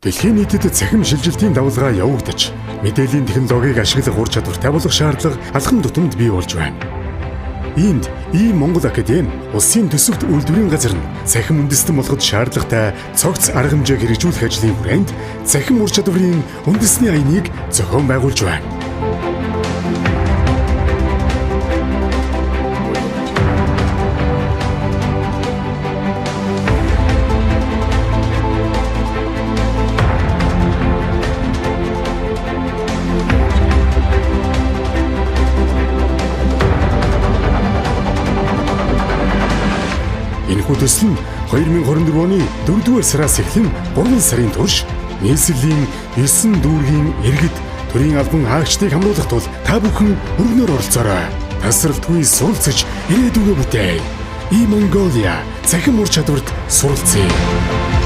Дэлхийн нийтэд цахим шилжилтийн давалгаа явагдаж, мэдээллийн технологиг ашиглах ур чадвартай болох шаардлага алхам тутамд бий болж байна. Иймд Монгол Академи улсын төсөвт үйлдвэрийн газар нь цахим үндэстэн болоход шаардлагатай цогц арга хэмжээг хэрэгжүүлэх ажлын хүрээнд цахим ур чадварын үндэсний аяныг зохион байгуулж байна. Энэхүү төсөл нь 2024 оны 4-р сараас эхлэн 3 сарын турш нийслэлийн 9 дүүргийн иргэд төрийн албан хаагчдыг хамруулах тул та бүхэн өргөнөөр оролцоорой. Тасралтгүй суралцаж ирээдүгөө бүтээй. Mongolia цахим ур чадварт суралцъя.